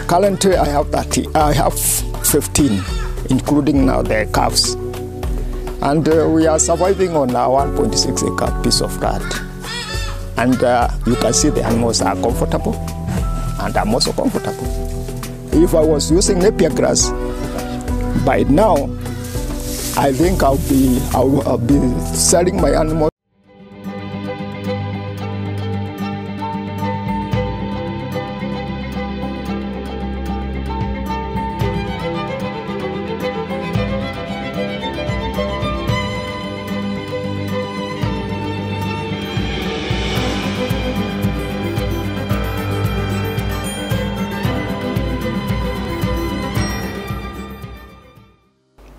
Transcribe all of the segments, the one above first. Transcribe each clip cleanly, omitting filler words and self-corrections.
Currently, I have 15, including now the calves. And we are surviving on a 1.6 acre piece of land. And you can see the animals are comfortable, and I'm also comfortable. If I was using Napier grass, by now, I think I'll be selling my animals.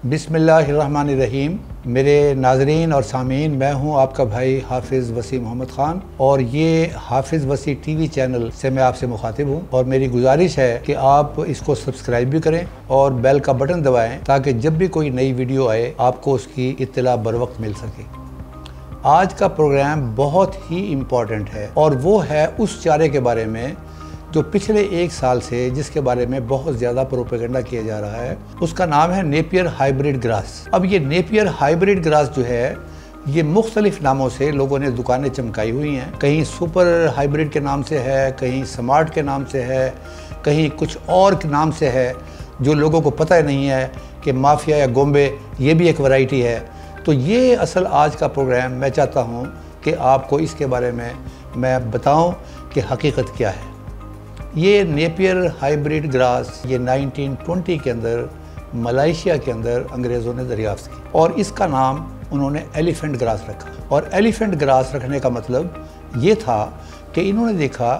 बिस्मिल्लाहिर्रहमानिर्रहीम। मेरे नाजरीन और सामीन, मैं हूं आपका भाई हाफिज़ वसी मोहम्मद ख़ान और ये हाफिज़ वसी टीवी चैनल से मैं आपसे मुखातिब हूं और मेरी गुजारिश है कि आप इसको सब्सक्राइब भी करें और बेल का बटन दबाएं ताकि जब भी कोई नई वीडियो आए आपको उसकी इत्तला बर वक्त मिल सके। आज का प्रोग्राम बहुत ही इम्पॉर्टेंट है और वो है उस चारे के बारे में जो पिछले 1 साल से जिसके बारे में बहुत ज़्यादा प्रोपेगेंडा किया जा रहा है। उसका नाम है नेपियर हाइब्रिड ग्रास। अब ये नेपियर हाइब्रिड ग्रास जो है ये मुख्तलिफ नामों से लोगों ने दुकानें चमकाई हुई हैं। कहीं सुपर हाइब्रिड के नाम से है, कहीं स्मार्ट के नाम से है, कहीं कुछ और के नाम से है जो लोगों को पता ही नहीं है कि माफिया या गोम्बे ये भी एक वैरायटी है। तो ये असल आज का प्रोग्राम मैं चाहता हूँ कि आपको इसके बारे में मैं बताऊँ कि हकीकत क्या है। ये नेपियर हाइब्रिड ग्रास ये 1920 के अंदर मलेशिया के अंदर अंग्रेज़ों ने दरियाफ्त की और इसका नाम उन्होंने एलिफेंट ग्रास रखा। और एलिफेंट ग्रास रखने का मतलब ये था कि इन्होंने देखा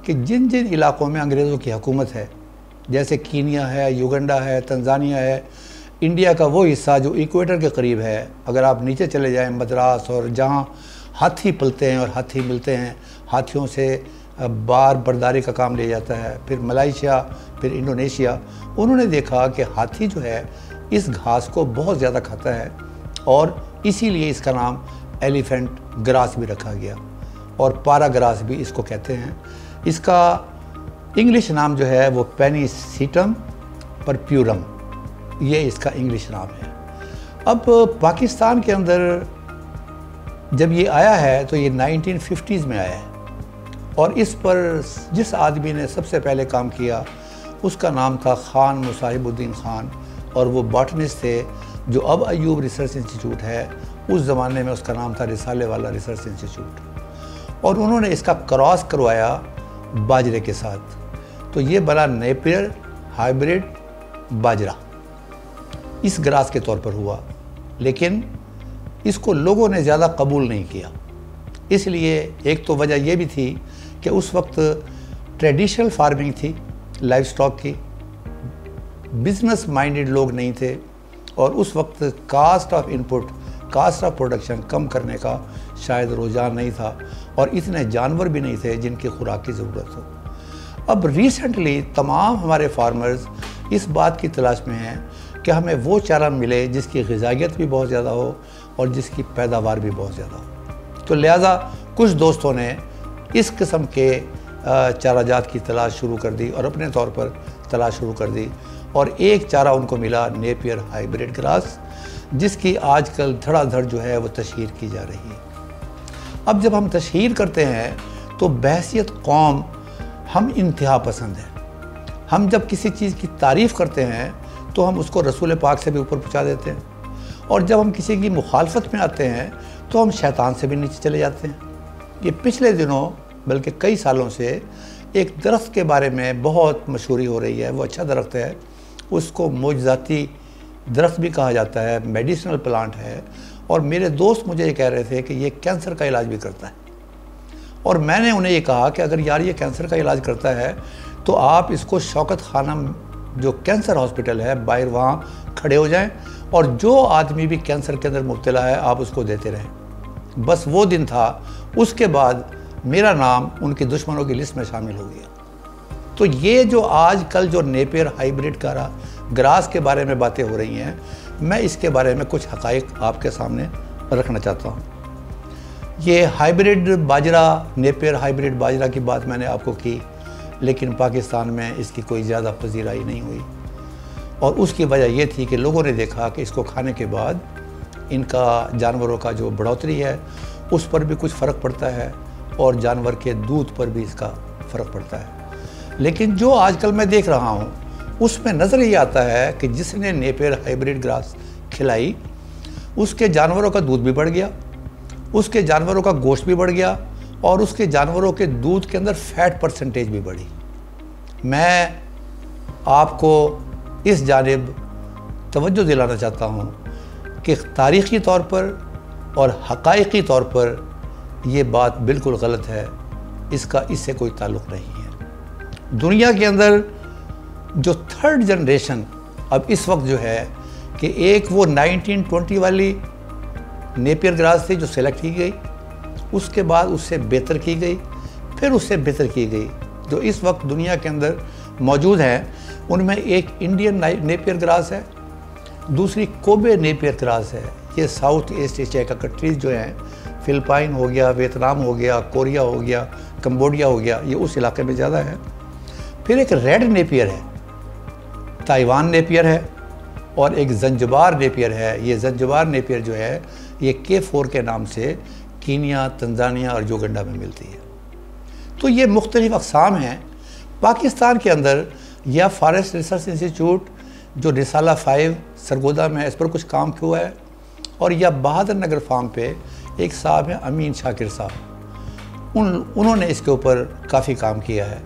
कि जिन जिन इलाकों में अंग्रेज़ों की हुकूमत है, जैसे कीनिया है, युगांडा है, तंजानिया है, इंडिया का वो हिस्सा जो इक्वेटर के करीब है, अगर आप नीचे चले जाएँ मद्रास और जहाँ हाथी पलते हैं और हाथी मिलते हैं, हाथियों से बार बर्दारी का काम लिया जाता है, फिर मलेशिया, फिर इंडोनेशिया, उन्होंने देखा कि हाथी जो है इस घास को बहुत ज़्यादा खाता है और इसीलिए इसका नाम एलिफेंट ग्रास भी रखा गया और पारा ग्रास भी इसको कहते हैं। इसका इंग्लिश नाम जो है वो पेनिसीटम परप्यूरम, ये इसका इंग्लिश नाम है। अब पाकिस्तान के अंदर जब ये आया है तो ये 1950s में आया है और इस पर जिस आदमी ने सबसे पहले काम किया उसका नाम था खान मुसाहिबुद्दीन खान और वो बॉटनिस्ट थे जो अब अयूब रिसर्च इंस्टीट्यूट है, उस ज़माने में उसका नाम था रिसाले वाला रिसर्च इंस्टीट्यूट। और उन्होंने इसका क्रॉस करवाया बाजरे के साथ, तो ये बना नेपियर हाइब्रिड बाजरा इस ग्रास के तौर पर हुआ। लेकिन इसको लोगों ने ज़्यादा कबूल नहीं किया, इसलिए एक तो वजह यह भी थी कि उस वक्त ट्रेडिशनल फार्मिंग थी लाइव स्टॉक की, बिजनेस माइंडेड लोग नहीं थे और उस वक्त cost of input, cost of production कम करने का शायद रुझान नहीं था और इतने जानवर भी नहीं थे जिनकी खुराक की ज़रूरत हो। अब रिसेंटली तमाम हमारे फार्मर्स इस बात की तलाश में हैं कि हमें वो चारा मिले जिसकी ग़िज़ाइयत भी बहुत ज़्यादा हो और जिसकी पैदावार भी बहुत ज़्यादा हो। तो लिहाजा कुछ दोस्तों ने इस किस्म के चाराजात की तलाश शुरू कर दी और अपने तौर पर तलाश शुरू कर दी और एक चारा उनको मिला नेपियर हाइब्रिड ग्रास, जिसकी आजकल धड़ाधड़ जो है वो तशहीर की जा रही है। अब जब हम तशहीर करते हैं तो बहसियत कौम हम इंतहा पसंद हैं। हम जब किसी चीज़ की तारीफ़ करते हैं तो हम उसको रसूल पाक से भी ऊपर पहुँचा देते हैं और जब हम किसी की मुखालफत में आते हैं तो हम शैतान से भी नीचे चले जाते हैं। ये पिछले दिनों बल्कि कई सालों से एक दरख्त के बारे में बहुत मशहूरी हो रही है। वो अच्छा दरख्त है, उसको मोजज़ाती दरख्त भी कहा जाता है, मेडिसिनल प्लांट है और मेरे दोस्त मुझे ये कह रहे थे कि ये कैंसर का इलाज भी करता है। और मैंने उन्हें ये कहा कि अगर यार ये कैंसर का इलाज करता है तो आप इसको शौकत खाना जो कैंसर हॉस्पिटल है बाहर वहाँ खड़े हो जाएं और जो आदमी भी कैंसर के अंदर मुब्तला है आप उसको देते रहें। बस वो दिन था, उसके बाद मेरा नाम उनके दुश्मनों की लिस्ट में शामिल हो गया। तो ये जो आजकल जो नेपियर हाइब्रिड का ग्रास के बारे में बातें हो रही हैं, मैं इसके बारे में कुछ हक़ाइक़ आपके सामने रखना चाहता हूँ। ये हाइब्रिड बाजरा, नेपियर हाइब्रिड बाजरा की बात मैंने आपको की, लेकिन पाकिस्तान में इसकी कोई ज़्यादा पजीराई नहीं हुई। और उसकी वजह यह थी कि लोगों ने देखा कि इसको खाने के बाद इनका जानवरों का जो बढ़ोतरी है उस पर भी कुछ फ़र्क पड़ता है और जानवर के दूध पर भी इसका फ़र्क पड़ता है। लेकिन जो आजकल मैं देख रहा हूँ उसमें नज़र ये आता है कि जिसने नेपियर हाइब्रिड ग्रास खिलाई उसके जानवरों का दूध भी बढ़ गया, उसके जानवरों का गोश्त भी बढ़ गया और उसके जानवरों के दूध के अंदर फैट परसेंटेज भी बढ़ी। मैं आपको इस जानिब तवज्जो दिलाना चाहता हूँ कि तारीख़ी तौर पर और हक़ाइक़ी तौर पर ये बात बिल्कुल गलत है, इसका इससे कोई ताल्लुक़ नहीं है। दुनिया के अंदर जो थर्ड जनरेशन अब इस वक्त जो है कि एक वो 1920 वाली नेपियर ग्रास थी जो सेलेक्ट की गई, उसके बाद उससे बेहतर की गई, फिर उससे बेहतर की गई। जो इस वक्त दुनिया के अंदर मौजूद हैं उनमें एक इंडियन नेपियर ग्रास है, दूसरी कोबे नेपियर ग्रास है। ये साउथ ईस्ट एशिया का कंट्रीज़ जो हैं, फ़िलिपाइन हो गया, वियतनाम हो गया, कोरिया हो गया, कंबोडिया हो गया, ये उस इलाके में ज़्यादा है। फिर एक रेड नेपियर है, ताइवान नेपियर है और एक ज़ंजबार नेपियर है। ये ज़ंजबार नेपियर जो है ये K4 के नाम से कीनिया, तंजानिया और युगांडा में मिलती है। तो ये मुख्तलिफ अक़साम हैं। पाकिस्तान के अंदर या फॉरेस्ट रिसर्च इंस्टीट्यूट जो रिसाला 5 सरगोदा में है, इस पर कुछ काम हुआ है, और या बहादुर नगर फार्म पे एक साहब हैं अमीन शाकिर साहब, उन्होंने इसके ऊपर काफ़ी काम किया है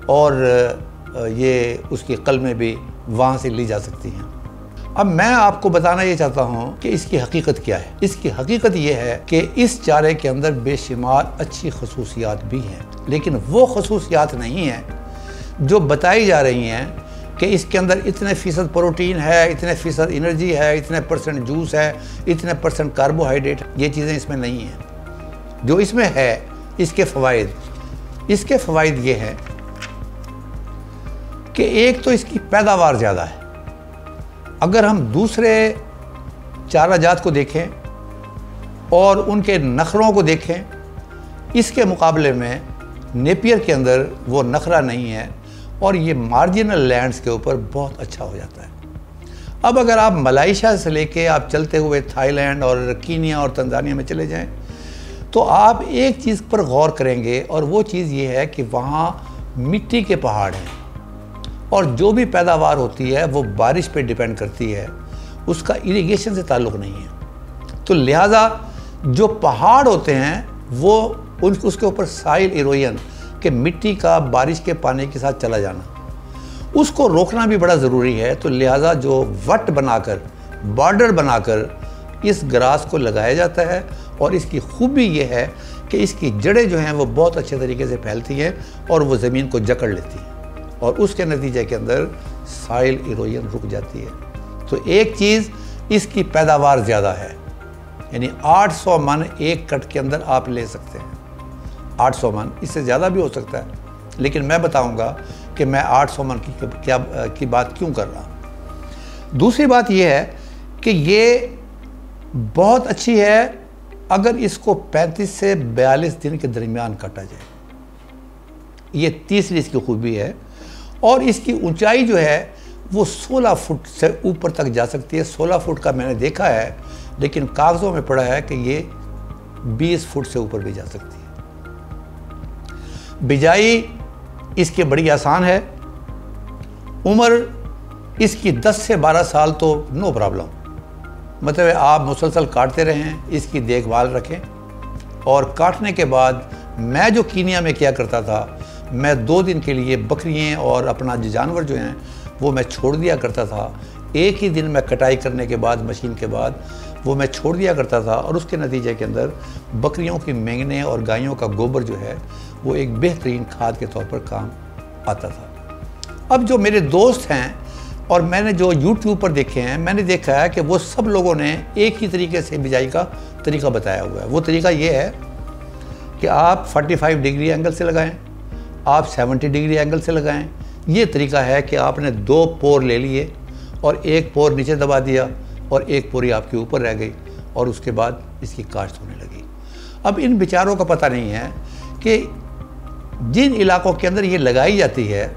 और ये उसकी कलमें भी वहाँ से ली जा सकती हैं। अब मैं आपको बताना ये चाहता हूँ कि इसकी हकीकत क्या है। इसकी हकीकत ये है कि इस चारे के अंदर बेशुमार अच्छी खसूसियात भी हैं, लेकिन वो खसूसियात नहीं हैं जो बताई जा रही हैं कि इसके अंदर इतने फ़ीसद प्रोटीन है, इतने फ़ीसद एनर्जी है, इतने % जूस है, इतने % कार्बोहाइड्रेट। ये चीज़ें इसमें नहीं हैं। जो इसमें है इसके फ़वाइद ये हैं कि एक तो इसकी पैदावार ज़्यादा है। अगर हम दूसरे चारा जात को देखें और उनके नखरों को देखें, इसके मुकाबले में नेपियर के अंदर वो नखरा नहीं है और ये मार्जिनल लैंड्स के ऊपर बहुत अच्छा हो जाता है। अब अगर आप मलाइशिया से लेके आप चलते हुए थाईलैंड और कीनिया और तंजानिया में चले जाएं तो आप एक चीज़ पर गौर करेंगे और वो चीज़ ये है कि वहाँ मिट्टी के पहाड़ हैं और जो भी पैदावार होती है वो बारिश पे डिपेंड करती है, उसका इरिगेशन से ताल्लुक़ नहीं है। तो लिहाजा जो पहाड़ होते हैं वो उसके ऊपर साइल इरोजन कि मिट्टी का बारिश के पानी के साथ चला जाना, उसको रोकना भी बड़ा ज़रूरी है। तो लिहाजा जो वट बनाकर, बॉर्डर बनाकर इस ग्रास को लगाया जाता है और इसकी खूबी ये है कि इसकी जड़ें जो हैं वो बहुत अच्छे तरीके से फैलती हैं और वो ज़मीन को जकड़ लेती हैं और उसके नतीजे के अंदर साइल इरोजन रुक जाती है। तो एक चीज़ इसकी पैदावार ज़्यादा है, यानी 800 मन एक कट के अंदर आप ले सकते हैं। 800 मन, इससे ज़्यादा भी हो सकता है, लेकिन मैं बताऊंगा कि मैं 800 मन की बात क्यों कर रहा हूँ। दूसरी बात यह है कि ये बहुत अच्छी है अगर इसको 35 से 42 दिन के दरमियान काटा जाए, ये तीसरी इसकी खूबी है। और इसकी ऊंचाई जो है वो 16 फुट से ऊपर तक जा सकती है। 16 फुट का मैंने देखा है, लेकिन कागज़ों में पढ़ा है कि ये 20 फुट से ऊपर भी जा सकती है। बिजाई इसकी बड़ी आसान है। उम्र इसकी 10 से 12 साल तो नो प्रॉब्लम, मतलब आप मुसलसल काटते रहें, इसकी देखभाल रखें। और काटने के बाद मैं जो कीनिया में किया करता था, मैं 2 दिन के लिए बकरियाँ और अपना जो जानवर जो हैं वो मैं छोड़ दिया करता था। एक ही दिन में कटाई करने के बाद, मशीन के बाद वो मैं छोड़ दिया करता था और उसके नतीजे के अंदर बकरियों की मेंगने और गायों का गोबर जो है वो एक बेहतरीन खाद के तौर पर काम आता था। अब जो मेरे दोस्त हैं और मैंने जो YouTube पर देखे हैं, मैंने देखा है कि वो सब लोगों ने एक ही तरीके से बिजाई का तरीका बताया हुआ है। वो तरीका ये है कि आप 45 डिग्री एंगल से लगाएं, आप 70 डिग्री एंगल से लगाएं। ये तरीका है कि आपने 2 पोर ले लिए और एक पोर नीचे दबा दिया और एक पोरी आपके ऊपर रह गई और उसके बाद इसकी काश्त होने लगी। अब इन बेचारों का पता नहीं है कि जिन इलाकों के अंदर ये लगाई जाती है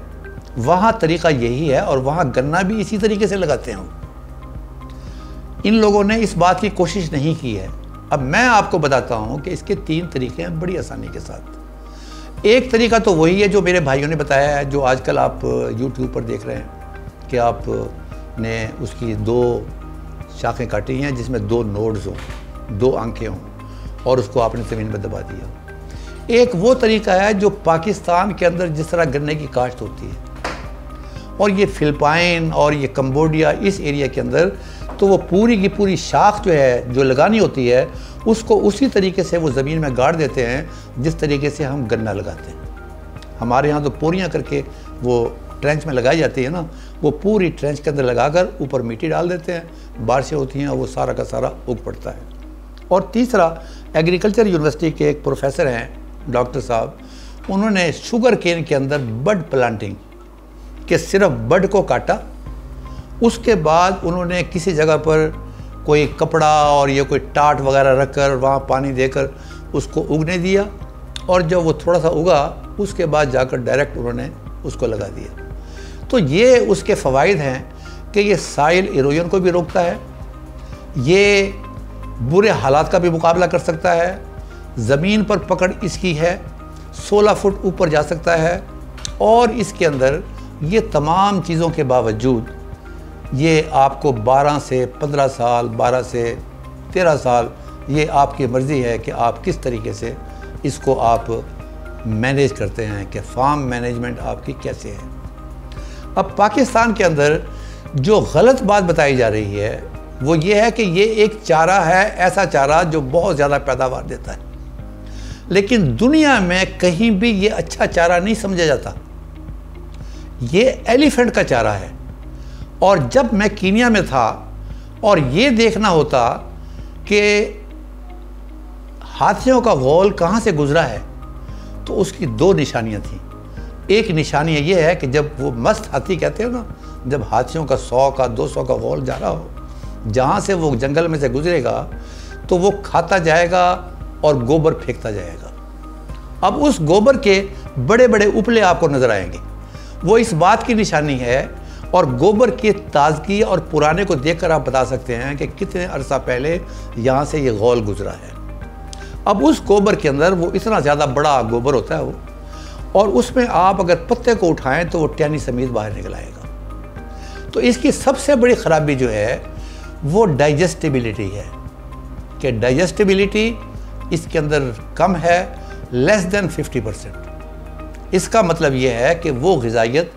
वहाँ तरीका यही है और वहाँ गन्ना भी इसी तरीके से लगाते हैं। इन लोगों ने इस बात की कोशिश नहीं की है। अब मैं आपको बताता हूँ कि इसके 3 तरीके हैं बड़ी आसानी के साथ। एक तरीका तो वही है जो मेरे भाइयों ने बताया है, जो आजकल आप YouTube पर देख रहे हैं कि आपने उसकी 2 शाखें काटी हैं जिसमें 2 नोड्स हों, 2 आंखें हों और उसको आपने ज़मीन में दबा दिया। एक वो तरीका है जो पाकिस्तान के अंदर जिस तरह गन्ने की काश्त होती है और ये फिलिपाइन और ये कंबोडिया इस एरिया के अंदर, तो वो पूरी की पूरी शाख जो है जो लगानी होती है उसको उसी तरीके से वो ज़मीन में गाड़ देते हैं जिस तरीके से हम गन्ना लगाते हैं। हमारे यहाँ तो पोरियाँ करके वो ट्रेंच में लगाई जाती है ना, वो पूरी ट्रेंच के अंदर लगाकर ऊपर मिट्टी डाल देते हैं, बारिशें होती हैं और वो सारा का सारा उग पड़ता है। और तीसरा, एग्रीकल्चर यूनिवर्सिटी के एक प्रोफेसर हैं डॉक्टर साहब, उन्होंने शुगर केन के अंदर बड प्लांटिंग के सिर्फ बड को काटा, उसके बाद उन्होंने किसी जगह पर कोई कपड़ा और ये कोई टाट वगैरह रखकर वहाँ पानी देकर उसको उगने दिया और जब वो थोड़ा सा उगा उसके बाद जाकर डायरेक्ट उन्होंने उसको लगा दिया। तो ये उसके फ़वाइद हैं कि ये साइल इरोजन को भी रोकता है, ये बुरे हालात का भी मुकाबला कर सकता है, ज़मीन पर पकड़ इसकी है, 16 फुट ऊपर जा सकता है और इसके अंदर ये तमाम चीज़ों के बावजूद ये आपको 12 से 15 साल, 12 से 13 साल, ये आपकी मर्ज़ी है कि आप किस तरीके से इसको आप मैनेज करते हैं कि फार्म मैनेजमेंट आपकी कैसे है। अब पाकिस्तान के अंदर जो गलत बात बताई जा रही है वो ये है कि ये एक चारा है, ऐसा चारा जो बहुत ज़्यादा पैदावार देता है, लेकिन दुनिया में कहीं भी ये अच्छा चारा नहीं समझा जाता। ये एलिफेंट का चारा है और जब मैं कीनिया में था और ये देखना होता कि हाथियों का घोल कहाँ से गुजरा है, तो उसकी 2 निशानियाँ थीं। एक निशानी ये है कि जब वो मस्त हाथी कहते हैं ना, जब हाथियों का 100 का 200 का घोल जा रहा हो, जहाँ से वो जंगल में से गुजरेगा तो वो खाता जाएगा और गोबर फेंकता जाएगा। अब उस गोबर के बड़े बड़े उपले आपको नज़र आएंगे, वो इस बात की निशानी है और गोबर की ताजगी और पुराने को देखकर आप बता सकते हैं कि कितने अरसा पहले यहाँ से ये घोल गुजरा है। अब उस गोबर के अंदर वो इतना ज़्यादा बड़ा गोबर होता है वो, और उसमें आप अगर पत्ते को उठाएं तो वो टहनी समेत बाहर निकल आएगा। तो इसकी सबसे बड़ी ख़राबी जो है वो डाइजेस्टिबिलिटी है कि डाइजेस्टिबिलिटी इसके अंदर कम है, लेस देन 50%। इसका मतलब ये है कि वो ग़िज़ाइयत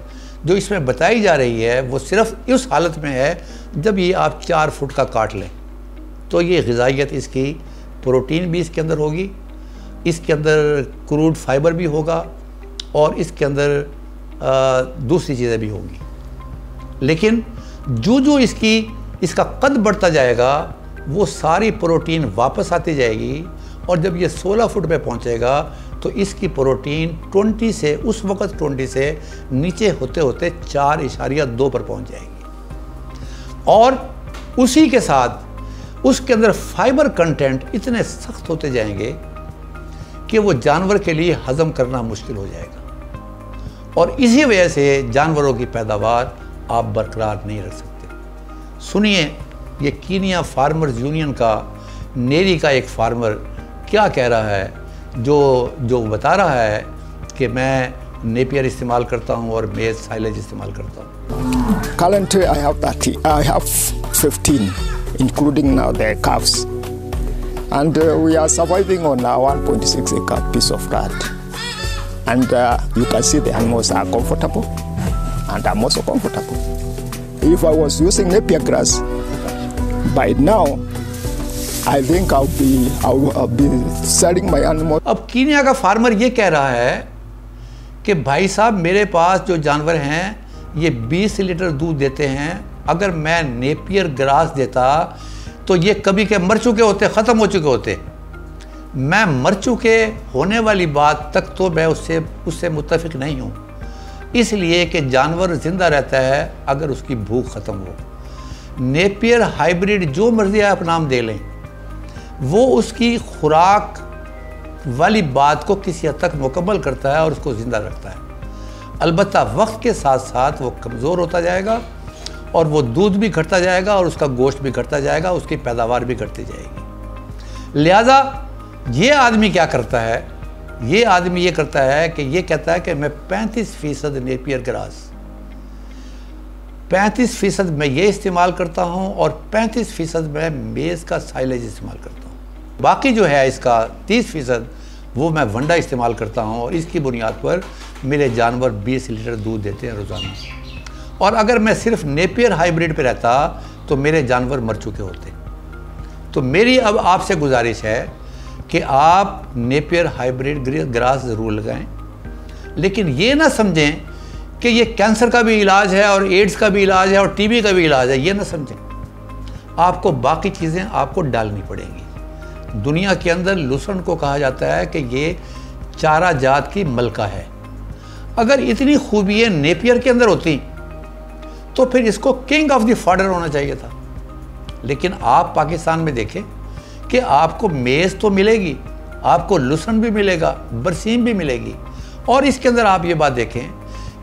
जो इसमें बताई जा रही है वो सिर्फ उस हालत में है जब ये आप 4 फुट का काट लें, तो ये ग़िज़ाइयत इसकी प्रोटीन भी इसके अंदर होगी, इसके अंदर क्रूड फाइबर भी होगा और इसके अंदर दूसरी चीज़ें भी होंगी। लेकिन जो इसका कद बढ़ता जाएगा वो सारी प्रोटीन वापस आती जाएगी और जब ये 16 फुट पे पहुंचेगा तो इसकी प्रोटीन 20 से, उस वक़्त 20 से नीचे होते होते 4.2 पर पहुंच जाएगी। और उसी के साथ उसके अंदर फाइबर कंटेंट इतने सख्त होते जाएंगे कि वो जानवर के लिए हज़म करना मुश्किल हो जाएगा और इसी वजह से जानवरों की पैदावार आप बरकरार नहीं रख सकते। सुनिए ये कीनिया फार्मर्स यूनियन का नेरी का एक फार्मर क्या कह रहा है, जो बता रहा है कि मैं नेपियर इस्तेमाल करता हूँ और मेज साइलेज इस्तेमाल करता हूँ। Currently I have 15 including now the calves and we are surviving on a 1.6 acre piece of land and you can see the animals are comfortable and I'm also comfortable. If I was using Napier grass by now I think I'll be selling my animal. अब Kenya का farmer ये कह रहा है कि भाई साहब मेरे पास जो जानवर हैं ये 20 लीटर दूध देते हैं, अगर मैं नेपियर ग्रास देता तो ये कभी के मर चुके होते, ख़त्म हो चुके होते। मैं मर चुके होने वाली बात तक तो मैं उससे मुत्तफिक नहीं हूँ, इसलिए कि जानवर ज़िंदा रहता है अगर उसकी भूख ख़त्म हो। नेपियर हाइब्रिड जो मर्ज़ी आप नाम दे लें, वो उसकी खुराक वाली बात को किसी हद तक मुकम्मल करता है और उसको ज़िंदा रखता है। अलबत्ता वक्त के साथ साथ वो कमज़ोर होता जाएगा और वो दूध भी घटता जाएगा और उसका गोश्त भी घटता जाएगा, उसकी पैदावार भी घटती जाएगी। लिहाजा ये आदमी क्या करता है, ये आदमी ये करता है कि ये कहता है कि मैं 35% नेपियर ग्रास, 35% मैं ये इस्तेमाल करता हूँ और 35% मैं मेज़ का साइलेज इस्तेमाल करता हूँ। बाकी जो है इसका 30% वो मैं वंडा इस्तेमाल करता हूँ और इसकी बुनियाद पर मेरे जानवर 20 लीटर दूध देते हैं रोज़ाना। और अगर मैं सिर्फ नेपियर हाइब्रिड पे रहता तो मेरे जानवर मर चुके होते। तो मेरी अब आपसे गुजारिश है कि आप नेपियर हाइब्रिड ग्रास ज़रूर लगाएं, लेकिन ये ना समझें कि ये कैंसर का भी इलाज है और एड्स का भी इलाज है और टीबी का भी इलाज है। ये ना समझें, आपको बाकी चीज़ें आपको डालनी पड़ेंगी। दुनिया के अंदर लूसर्न को कहा जाता है कि ये चारा जात की मलका है। अगर इतनी खूबियाँ नेपियर के अंदर होती तो फिर इसको किंग ऑफ द फॉडर होना चाहिए था। लेकिन आप पाकिस्तान में देखें कि आपको मेज़ तो मिलेगी, आपको लूसर्न भी मिलेगा, बरसीम भी मिलेगी। और इसके अंदर आप ये बात देखें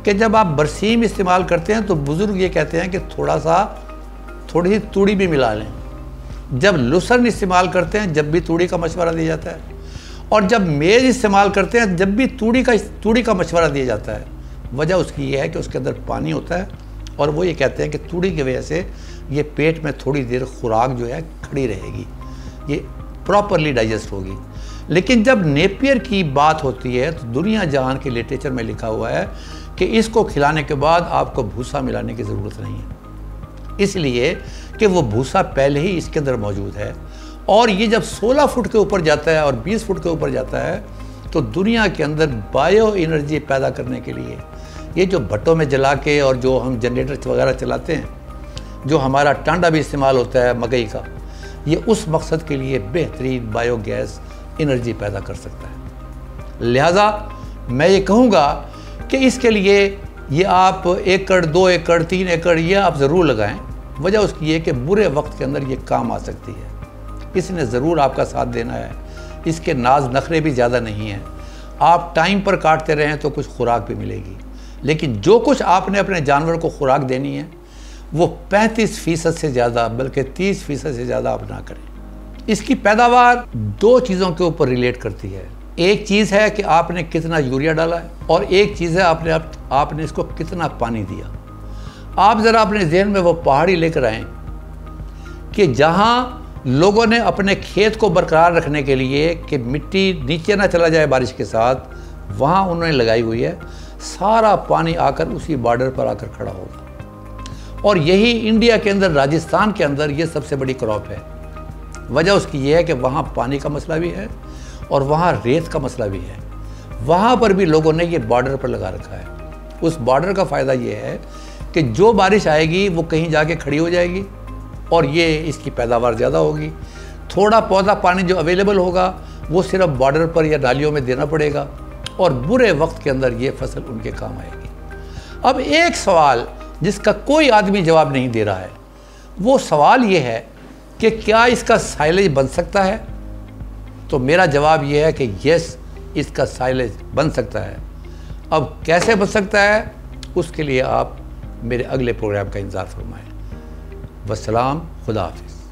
कि जब आप बरसीम इस्तेमाल करते हैं तो बुज़ुर्ग ये कहते हैं कि थोड़ी सी तूड़ी भी मिला लें। जब लूसर्न इस्तेमाल करते हैं जब भी तूड़ी का मशवरा दिया जाता है, और जब मेज़ इस्तेमाल करते हैं जब भी तूड़ी का मशवरा दिया जाता है। वजह उसकी ये है कि उसके अंदर पानी होता है और वो ये कहते हैं कि तूड़ी की वजह से ये पेट में थोड़ी देर खुराक जो है खड़ी रहेगी, ये प्रॉपरली डाइजेस्ट होगी। लेकिन जब नेपियर की बात होती है तो दुनिया जहान के लिटरेचर में लिखा हुआ है कि इसको खिलाने के बाद आपको भूसा मिलाने की ज़रूरत नहीं है, इसलिए कि वो भूसा पहले ही इसके अंदर मौजूद है। और ये जब 16 फुट के ऊपर जाता है और 20 फुट के ऊपर जाता है तो दुनिया के अंदर बायो एनर्जी पैदा करने के लिए ये जो भट्टों में जला के और जो हम जनरेटर वगैरह चलाते हैं, जो हमारा टांडा भी इस्तेमाल होता है मकई का, ये उस मकसद के लिए बेहतरीन बायोगैस एनर्जी पैदा कर सकता है। लिहाजा मैं ये कहूँगा कि इसके लिए ये आप 1 एकड़ 2 एकड़ 3 एकड़ ये आप ज़रूर लगाएं। वजह उसकी है कि बुरे वक्त के अंदर ये काम आ सकती है। इसने ज़रूर आपका साथ देना है, इसके नाज नखरे भी ज़्यादा नहीं हैं। आप टाइम पर काटते रहें तो कुछ खुराक भी मिलेगी, लेकिन जो कुछ आपने अपने जानवर को खुराक देनी है वो 35% से ज़्यादा बल्कि 30% से ज़्यादा आप ना करें। इसकी पैदावार 2 चीज़ों के ऊपर रिलेट करती है। एक चीज़ है कि आपने कितना यूरिया डाला है और एक चीज़ है आपने इसको कितना पानी दिया। आप ज़रा अपने जहन में वो पहाड़ी लेकर आएँ कि जहाँ लोगों ने अपने खेत को बरकरार रखने के लिए कि मिट्टी नीचे ना चला जाए बारिश के साथ, वहाँ उन्होंने लगाई हुई है। सारा पानी आकर उसी बॉर्डर पर आकर खड़ा होगा। और यही इंडिया के अंदर, राजस्थान के अंदर ये सबसे बड़ी क्रॉप है। वजह उसकी ये है कि वहाँ पानी का मसला भी है और वहाँ रेत का मसला भी है। वहाँ पर भी लोगों ने ये बॉर्डर पर लगा रखा है। उस बॉर्डर का फ़ायदा ये है कि जो बारिश आएगी वो कहीं जाके खड़ी हो जाएगी और ये इसकी पैदावार ज़्यादा होगी। थोड़ा पौधा पानी जो अवेलेबल होगा वो सिर्फ बॉर्डर पर या नालियों में देना पड़ेगा और बुरे वक्त के अंदर ये फसल उनके काम आएगी। अब एक सवाल जिसका कोई आदमी जवाब नहीं दे रहा है, वो सवाल ये है कि क्या इसका साइलेज बन सकता है? तो मेरा जवाब ये है कि यस, इसका साइलेज बन सकता है। अब कैसे बन सकता है उसके लिए आप मेरे अगले प्रोग्राम का इंतज़ार फरमाएं। वस्सलाम, खुदा हाफिज़।